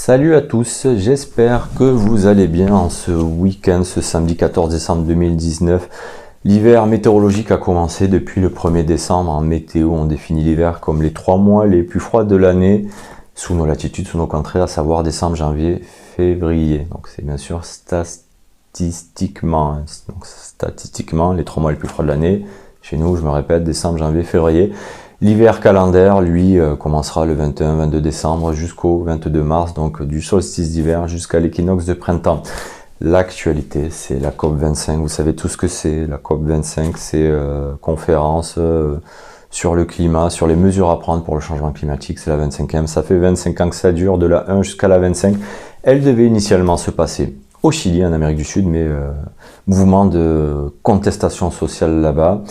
Salut à tous, j'espère que vous allez bien en ce week-end, ce samedi 14 décembre 2019. L'hiver météorologique a commencé depuis le 1er décembre. En météo, on définit l'hiver comme les 3 mois les plus froids de l'année, sous nos latitudes, sous nos contrées, à savoir décembre, janvier, février. Donc c'est bien sûr statistiquement, les 3 mois les plus froids de l'année. Chez nous, je me répète, décembre, janvier, février. L'hiver calendaire, lui, commencera le 21-22 décembre jusqu'au 22 mars, donc du solstice d'hiver jusqu'à l'équinoxe de printemps. L'actualité, c'est la COP25. Vous savez tout ce que c'est. La COP25, c'est conférence sur le climat, sur les mesures à prendre pour le changement climatique. C'est la 25e. Ça fait 25 ans que ça dure, de la 1 jusqu'à la 25. Elle devait initialement se passer au Chili, en Amérique du Sud, mais mouvement de contestation sociale là-bas.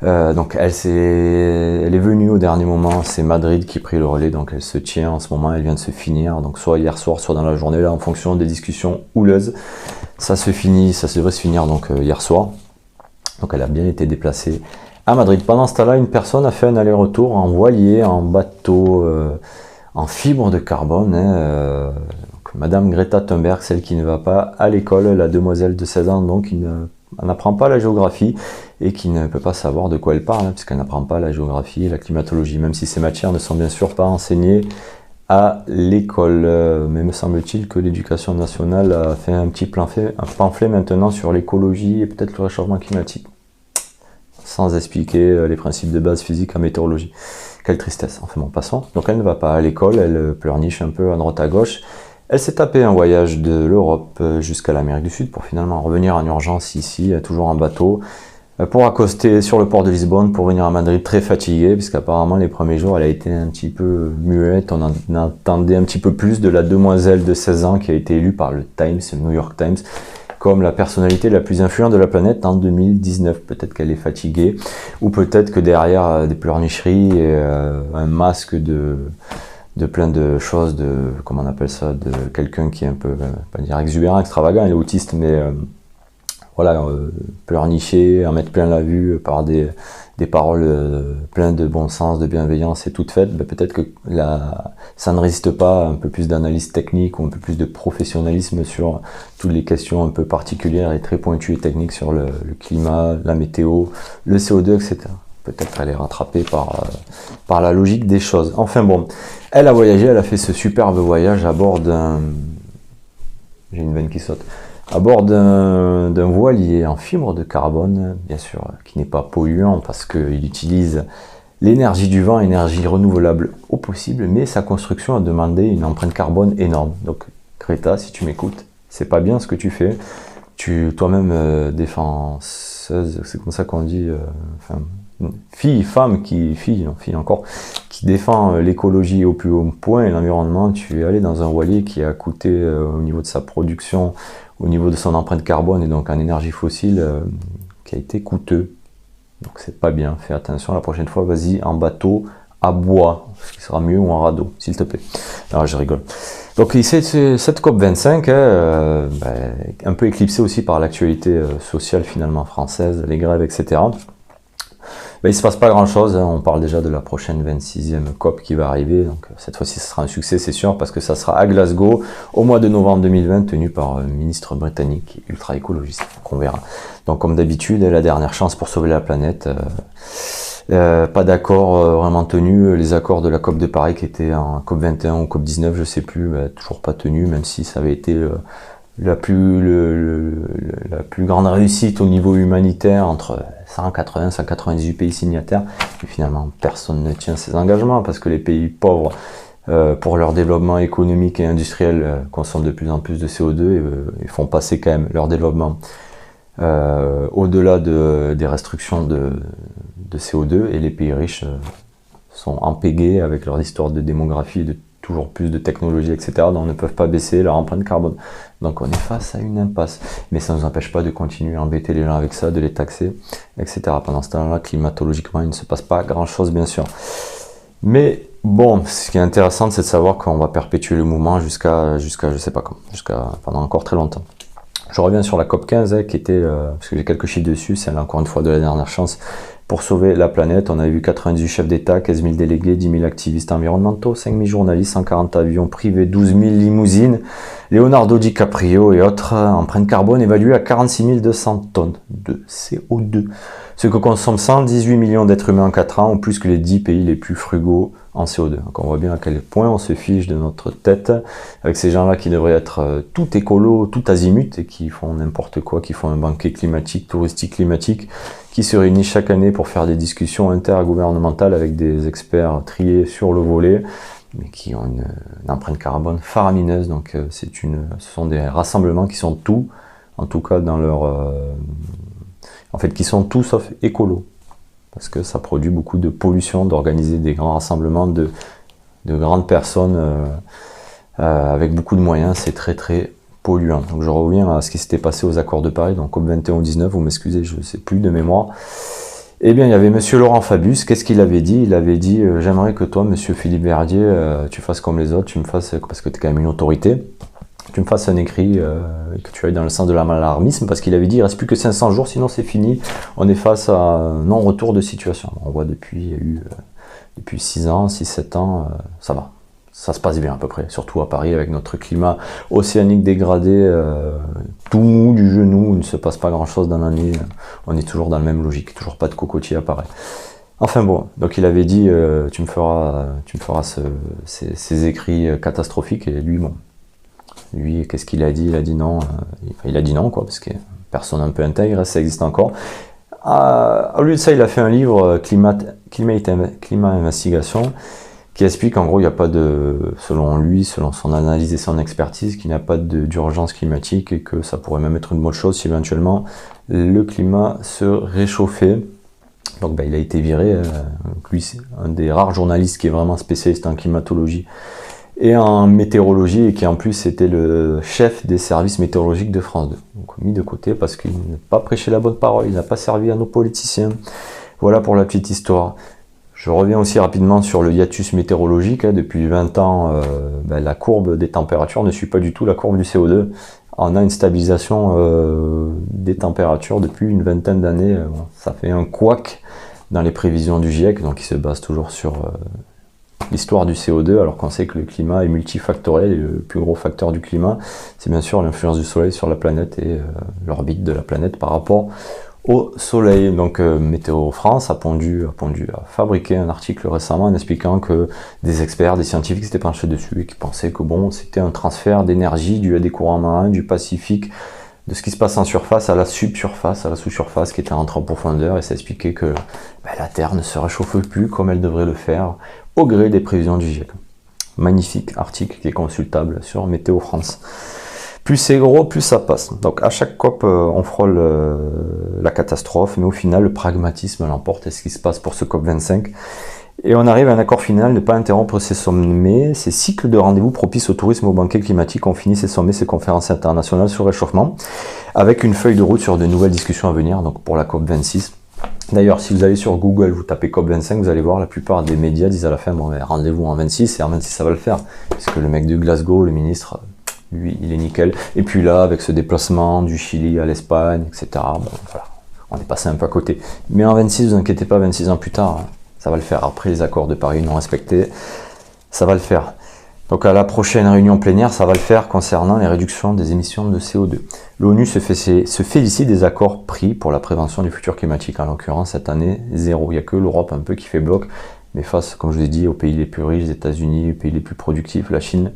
Donc elle est venue au dernier moment, c'est Madrid qui a pris le relais, donc elle se tient en ce moment, elle vient de se finir, donc soit hier soir, soit dans la journée, là en fonction des discussions houleuses. Ça devrait se finir donc hier soir, donc elle a bien été déplacée à Madrid. Pendant ce temps-là, une personne a fait un aller-retour en voilier, en bateau, en fibre de carbone, donc Madame Greta Thunberg, celle qui ne va pas à l'école, la demoiselle de 16 ans, donc elle n'apprend pas la géographie et qui ne peut pas savoir de quoi elle parle, puisqu'elle n'apprend pas la géographie et la climatologie, même si ces matières ne sont bien sûr pas enseignées à l'école. Mais me semble-t-il que l'éducation nationale a fait un pamphlet maintenant sur l'écologie et peut-être le réchauffement climatique, sans expliquer les principes de base physique en météorologie. Quelle tristesse, enfin bon, passons. Donc elle ne va pas à l'école, elle pleurniche un peu à droite à gauche. Elle s'est tapé un voyage de l'Europe jusqu'à l'Amérique du Sud pour finalement revenir en urgence ici, toujours en bateau, pour accoster sur le port de Lisbonne pour venir à Madrid très fatiguée, puisqu'apparemment les premiers jours elle a été un petit peu muette, on en attendait un petit peu plus de la demoiselle de 16 ans qui a été élue par le New York Times, comme la personnalité la plus influente de la planète en 2019. Peut-être qu'elle est fatiguée, ou peut-être que derrière des pleurnicheries et un masque de plein de choses, comment on appelle ça, de quelqu'un qui est un peu, pas dire exubérant, extravagant, il est autiste, mais voilà, pleurnicher, en mettre plein la vue par des paroles pleines de bon sens, de bienveillance et toutes faites, peut-être que ça ne résiste pas à un peu plus d'analyse technique ou un peu plus de professionnalisme sur toutes les questions un peu particulières et très pointues et techniques sur le climat, la météo, le CO2, etc. Peut-être elle est rattrapée par la logique des choses. Enfin bon, elle a voyagé, elle a fait ce superbe voyage à bord d'un... J'ai une veine qui saute. À bord d'un voilier en fibre de carbone, bien sûr, qui n'est pas polluant parce qu'il utilise l'énergie du vent, énergie renouvelable au possible, mais sa construction a demandé une empreinte carbone énorme. Donc Greta, si tu m'écoutes, c'est pas bien ce que tu fais. Toi-même défenseuse, c'est comme ça qu'on dit, fille qui défend l'écologie au plus haut point et l'environnement, tu es allé dans un voilier qui a coûté au niveau de sa production, au niveau de son empreinte carbone et donc en énergie fossile, qui a été coûteux. Donc c'est pas bien, fais attention la prochaine fois, vas-y en bateau à bois, ce qui sera mieux, ou en radeau, s'il te plaît. Alors je rigole. Donc cette COP25, un peu éclipsée aussi par l'actualité sociale finalement française, les grèves, etc. Il ne se passe pas grand chose, on parle déjà de la prochaine 26e COP qui va arriver, donc cette fois-ci ce sera un succès c'est sûr, parce que ça sera à Glasgow au mois de novembre 2020, tenu par un ministre britannique ultra écologiste, donc on verra. Donc comme d'habitude, la dernière chance pour sauver la planète, pas d'accord vraiment tenu, les accords de la COP de Paris qui étaient en COP 21 ou COP 19, je sais plus, toujours pas tenu, même si ça avait été la plus grande réussite au niveau humanitaire entre 180-198 pays signataires, et finalement personne ne tient ses engagements parce que les pays pauvres, pour leur développement économique et industriel, consomment de plus en plus de CO2 et font passer quand même leur développement au-delà des restrictions de CO2, et les pays riches sont empégués avec leur histoire de démographie, de toujours plus de technologie, etc., donc ne peuvent pas baisser leur empreinte carbone. Donc on est face à une impasse. Mais ça ne nous empêche pas de continuer à embêter les gens avec ça, de les taxer, etc. Pendant ce temps-là, climatologiquement, il ne se passe pas grand-chose, bien sûr. Mais bon, ce qui est intéressant, c'est de savoir qu'on va perpétuer le mouvement jusqu'à je sais pas quand, pendant encore très longtemps. Je reviens sur la COP 15, qui était, parce que j'ai quelques chiffres dessus, c'est encore une fois de la dernière chance, pour sauver la planète. On a vu 98 chefs d'État, 15 000 délégués, 10 000 activistes environnementaux, 5 000 journalistes, 140 avions privés, 12 000 limousines, Leonardo DiCaprio et autres, empreinte carbone évaluée à 46 200 tonnes de CO2. Ce que consomment 118 millions d'êtres humains en 4 ans, ou plus que les 10 pays les plus frugaux en CO2. Donc on voit bien à quel point on se fiche de notre tête avec ces gens-là qui devraient être tout écolo, tout azimut, et qui font n'importe quoi, qui font un banquet climatique, touristique climatique, qui se réunissent chaque année pour faire des discussions intergouvernementales avec des experts triés sur le volet, mais qui ont une empreinte carbone faramineuse. Donc ce sont des rassemblements qui sont tout, en tout cas dans leur... en fait, qui sont tout sauf écolos. Parce que ça produit beaucoup de pollution d'organiser des grands rassemblements de grandes personnes avec beaucoup de moyens. C'est très très polluant. Donc je reviens à ce qui s'était passé aux accords de Paris, donc COP21 ou 19, vous m'excusez, je ne sais plus de mémoire. Eh bien, il y avait monsieur Laurent Fabius. Qu'est-ce qu'il avait dit? Il avait dit j'aimerais que toi, monsieur Philippe Verdier, tu fasses comme les autres, tu me fasses, parce que tu es quand même une autorité, tu me fasses un écrit, que tu ailles dans le sens de l'alarmisme, parce qu'il avait dit il ne reste plus que 500 jours, sinon c'est fini, on est face à un non-retour de situation. On voit depuis 6 ans, 6-7 ans, ça va. Ça se passe bien à peu près, surtout à Paris avec notre climat océanique dégradé, tout mou du genou, il ne se passe pas grand chose dans l'année, on est toujours dans la même logique, toujours pas de cocotier à Paris. Enfin bon, donc il avait dit tu me feras ces écrits catastrophiques, et lui, bon, lui, qu'est-ce qu'il a dit? Il a dit non, il a dit non, quoi, parce que personne un peu intègre, ça existe encore. Au lieu de ça, il a fait un livre, Climat Investigation, qui explique en gros, il n'y a pas de, selon lui, selon son analyse et son expertise, qu'il n'y a pas d'urgence climatique et que ça pourrait même être une bonne chose si éventuellement le climat se réchauffait. Donc il a été viré, lui c'est un des rares journalistes qui est vraiment spécialiste en climatologie et en météorologie, et qui en plus était le chef des services météorologiques de France 2. Donc mis de côté parce qu'il n'a pas prêché la bonne parole, il n'a pas servi à nos politiciens. Voilà pour la petite histoire. Je reviens aussi rapidement sur le hiatus météorologique. Depuis 20 ans, la courbe des températures ne suit pas du tout la courbe du CO2. On a une stabilisation des températures depuis une vingtaine d'années. Ça fait un couac dans les prévisions du GIEC, donc il se base toujours sur l'histoire du CO2, alors qu'on sait que le climat est multifactoriel, et le plus gros facteur du climat, c'est bien sûr l'influence du soleil sur la planète et l'orbite de la planète par rapport au soleil. Donc Météo France a fabriqué un article récemment en expliquant que des experts, des scientifiques s'étaient penchés dessus et qui pensaient que bon, c'était un transfert d'énergie dû à des courants marins du Pacifique, de ce qui se passe en surface à la subsurface, à la sous-surface qui était rentrée en profondeur, et ça expliquait que la Terre ne se réchauffe plus comme elle devrait le faire au gré des prévisions du GIEC. Magnifique article qui est consultable sur Météo France. Plus c'est gros, plus ça passe. Donc à chaque COP, on frôle la catastrophe, mais au final, le pragmatisme l'emporte. Et ce qui se passe pour ce COP 25. Et on arrive à un accord final, ne pas interrompre ces sommets, ces cycles de rendez-vous propices au tourisme, au banquet climatique. On finit ces sommets, ces conférences internationales sur le réchauffement, avec une feuille de route sur de nouvelles discussions à venir, donc pour la COP 26. D'ailleurs, si vous allez sur Google, vous tapez COP25, vous allez voir la plupart des médias disent à la fin, bon, rendez-vous en 26, et en 26 ça va le faire. Puisque le mec de Glasgow, le ministre, lui, il est nickel. Et puis là, avec ce déplacement du Chili à l'Espagne, etc., bon, voilà, on est passé un peu à côté. Mais en 26, vous inquiétez pas, 26 ans plus tard, ça va le faire. Après les accords de Paris non respectés, ça va le faire. Donc à la prochaine réunion plénière, ça va le faire concernant les réductions des émissions de CO2. L'ONU se félicite des accords pris pour la prévention du futur climatique. En l'occurrence, cette année, 0. Il n'y a que l'Europe un peu qui fait bloc. Mais face, comme je vous ai dit, aux pays les plus riches, les États-Unis, les pays les plus productifs, la Chine,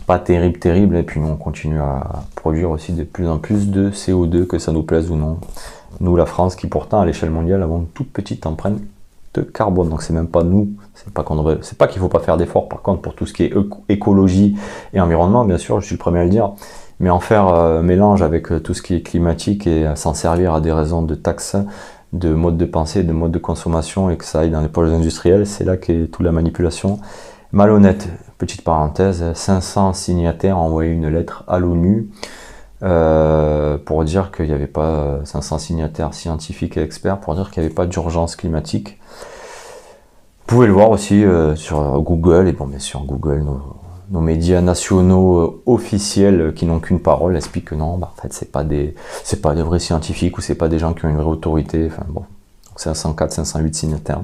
pas terrible. Et puis nous, on continue à produire aussi de plus en plus de CO2, que ça nous plaise ou non. Nous, la France, qui pourtant, à l'échelle mondiale, avons une toute petite empreinte de carbone. Donc c'est même pas nous, c'est pas qu'il faut pas faire d'efforts. Par contre, pour tout ce qui est écologie et environnement, bien sûr, je suis le premier à le dire, mais en faire mélange avec tout ce qui est climatique et s'en servir à des raisons de taxes, de mode de pensée, de mode de consommation, et que ça aille dans les poches industriels, c'est là qu'est toute la manipulation malhonnête. Petite parenthèse, 500 signataires ont envoyé une lettre à l'ONU pour dire qu'il n'y avait pas 500 signataires scientifiques et experts, pour dire qu'il n'y avait pas d'urgence climatique. Vous pouvez le voir aussi sur Google, et bon, bien sûr, Google, nos médias nationaux officiels qui n'ont qu'une parole expliquent que non, en fait, c'est pas des vrais scientifiques, ou c'est pas des gens qui ont une vraie autorité. Enfin bon, 504, 508 signataires.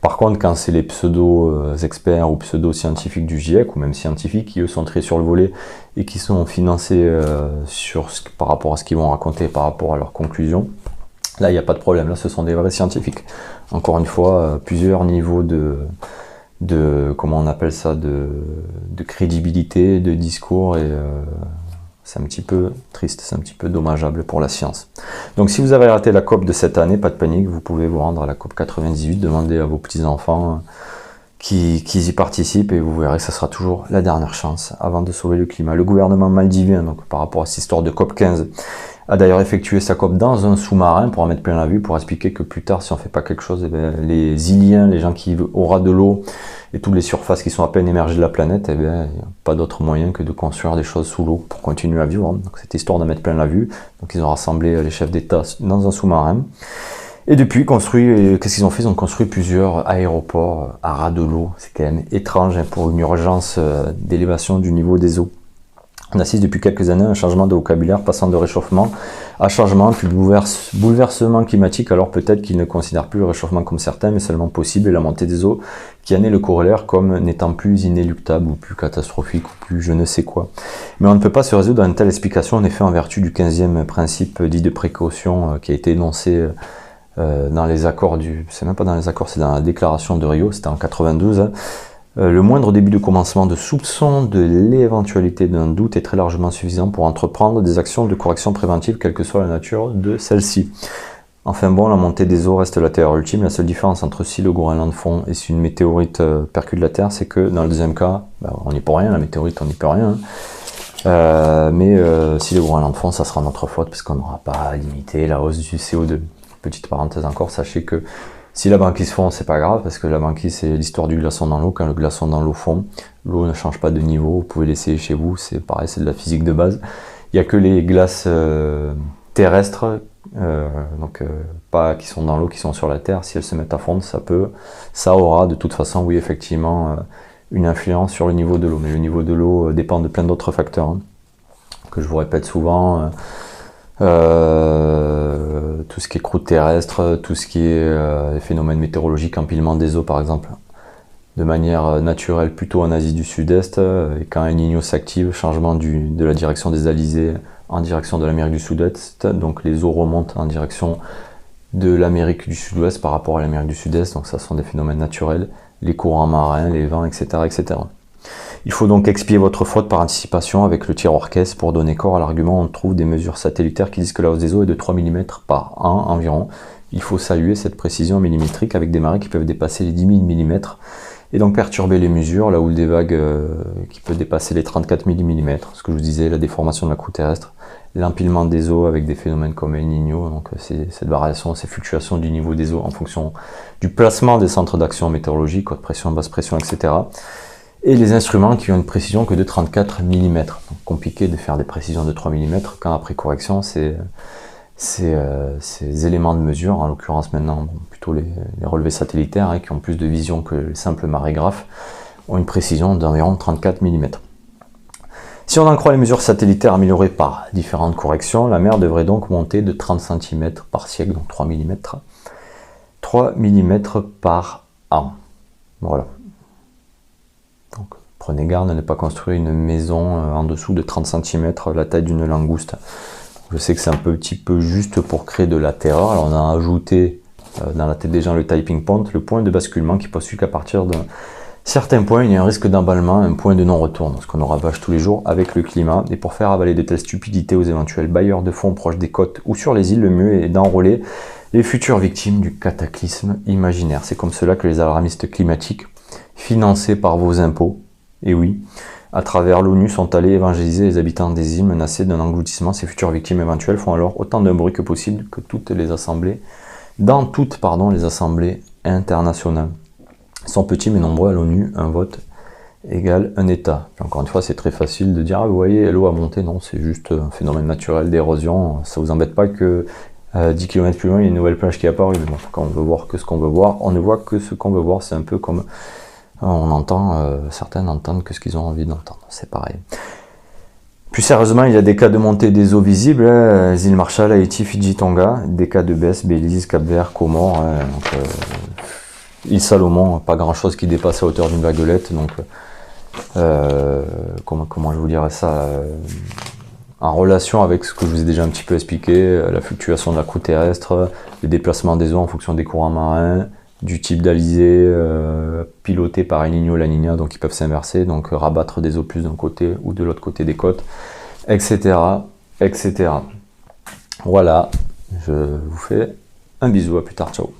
Par contre, quand c'est les pseudo-experts ou pseudo-scientifiques du GIEC, ou même scientifiques, qui eux sont très sur le volet et qui sont financés par rapport à ce qu'ils vont raconter, par rapport à leurs conclusions, là, il n'y a pas de problème. Là, ce sont des vrais scientifiques. Encore une fois, plusieurs niveaux comment on appelle ça, de crédibilité, de discours, et c'est un petit peu triste, c'est un petit peu dommageable pour la science. Donc si vous avez raté la COP de cette année, pas de panique, vous pouvez vous rendre à la COP 98, demander à vos petits-enfants qu'ils y participent, et vous verrez que ça sera toujours la dernière chance avant de sauver le climat. Le gouvernement maldivien, donc par rapport à cette histoire de COP 15, a d'ailleurs effectué sa COP dans un sous-marin pour en mettre plein la vue, pour expliquer que plus tard, si on ne fait pas quelque chose, eh bien, les Iliens, les gens qui vivent au ras de l'eau, et toutes les surfaces qui sont à peine émergées de la planète, eh bien, il n'y a pas d'autre moyen que de construire des choses sous l'eau pour continuer à vivre. Donc cette histoire de mettre plein la vue, donc ils ont rassemblé les chefs d'État dans un sous-marin. Et depuis, qu'est-ce qu'ils ont fait? Ils ont construit plusieurs aéroports à ras de l'eau. C'est quand même étrange pour une urgence d'élévation du niveau des eaux. On assiste depuis quelques années à un changement de vocabulaire passant de réchauffement à changement, puis bouleversement climatique. Alors peut-être qu'ils ne considèrent plus le réchauffement comme certain, mais seulement possible, et la montée des eaux qui en est le corollaire comme n'étant plus inéluctable ou plus catastrophique ou plus je ne sais quoi. Mais on ne peut pas se résoudre à une telle explication, en effet, en vertu du 15e principe dit de précaution qui a été énoncé dans les accords c'est même pas dans les accords, c'est dans la déclaration de Rio, c'était en 92. Le moindre début de commencement de soupçon de l'éventualité d'un doute est très largement suffisant pour entreprendre des actions de correction préventive, quelle que soit la nature de celle-ci. Enfin bon, la montée des eaux reste la terreur ultime. La seule différence entre si le Groenland fond et si une météorite percute la Terre, c'est que dans le deuxième cas, on n'y peut rien, la météorite on n'y peut rien. Mais si le Groenland fond, ça sera notre faute, parce qu'on n'aura pas limité la hausse du CO2. Petite parenthèse encore, sachez que si la banquise fond, c'est pas grave, parce que la banquise, c'est l'histoire du glaçon dans l'eau. Quand le glaçon dans l'eau fond, l'eau ne change pas de niveau, vous pouvez l'essayer chez vous, c'est pareil, c'est de la physique de base. Il n'y a que les glaces terrestres, pas qui sont dans l'eau, qui sont sur la Terre. Si elles se mettent à fondre, ça aura de toute façon, oui, effectivement, une influence sur le niveau de l'eau. Mais le niveau de l'eau dépend de plein d'autres facteurs, que je vous répète souvent. Tout ce qui est croûte terrestre, tout ce qui est les phénomènes météorologiques, empilement des eaux par exemple, de manière naturelle plutôt en Asie du Sud-Est, et quand El Niño s'active, changement de la direction des alizés en direction de l'Amérique du Sud-Est, donc les eaux remontent en direction de l'Amérique du Sud-Ouest par rapport à l'Amérique du Sud-Est, donc ça sont des phénomènes naturels, les courants marins, les vents, etc., etc. Il faut donc expier votre faute par anticipation avec le tir-orchestre pour donner corps à l'argument. On trouve des mesures satellitaires qui disent que la hausse des eaux est de 3 mm par an environ. Il faut saluer cette précision millimétrique avec des marées qui peuvent dépasser les 10 000 mm et donc perturber les mesures, là où des vagues qui peuvent dépasser les 34 000 mm. Ce que je vous disais, la déformation de la croûte terrestre, l'empilement des eaux avec des phénomènes comme El Niño, donc cette variation, ces fluctuations du niveau des eaux en fonction du placement des centres d'action météorologique, haute pression, basse pression, etc. Et les instruments qui ont une précision que de 34 mm. Donc compliqué de faire des précisions de 3 mm quand après correction, ces éléments de mesure, en l'occurrence maintenant plutôt les relevés satellitaires qui ont plus de vision que les simples marégraphes, ont une précision d'environ 34 mm. Si on en croit les mesures satellitaires améliorées par différentes corrections, la mer devrait donc monter de 30 cm par siècle, donc 3 mm. 3 mm par an. Voilà. Donc, prenez garde à ne pas construire une maison en dessous de 30 cm, la taille d'une langouste. Je sais que c'est un petit peu juste pour créer de la terreur. Alors on a ajouté dans la tête des gens le tipping point, le point de basculement qui postule qu'à partir d'un certain point, il y a un risque d'emballement, un point de non-retour, ce qu'on ravage tous les jours avec le climat. Et pour faire avaler de telles stupidités aux éventuels bailleurs de fonds proches des côtes ou sur les îles, le mieux est d'enrôler les futures victimes du cataclysme imaginaire. C'est comme cela que les alarmistes climatiques, financés par vos impôts, et oui, à travers l'ONU, sont allés évangéliser les habitants des îles menacés d'un engloutissement. Ces futures victimes éventuelles font alors autant de bruit que possible dans toutes les assemblées internationales. Ils sont petits mais nombreux à l'ONU, un vote égale un État. Puis encore une fois, c'est très facile de dire « Ah, vous voyez, l'eau a monté ». Non, c'est juste un phénomène naturel d'érosion. Ça vous embête pas que 10 km plus loin, il y a une nouvelle plage qui est apparue. Mais bon, quand on veut voir que ce qu'on veut voir, on ne voit que ce qu'on veut voir. C'est un peu comme on entend, certains n'entendent que ce qu'ils ont envie d'entendre. C'est pareil. Plus sérieusement, il y a des cas de montée des eaux visibles, îles Marshall, Haïti, Fidji, Tonga, des cas de baisse, Belize, Cap-Vert, Comores, île Salomon, pas grand chose qui dépasse la hauteur d'une vaguelette, donc comment je vous dirais ça, en relation avec ce que je vous ai déjà un petit peu expliqué, la fluctuation de la croûte terrestre, le déplacement des eaux en fonction des courants marins, du type d'alizé piloté par El Niño, La Niña, donc ils peuvent s'inverser, donc rabattre des eaux plus d'un côté ou de l'autre côté des côtes, etc., etc. Voilà, je vous fais un bisou, à plus tard, ciao.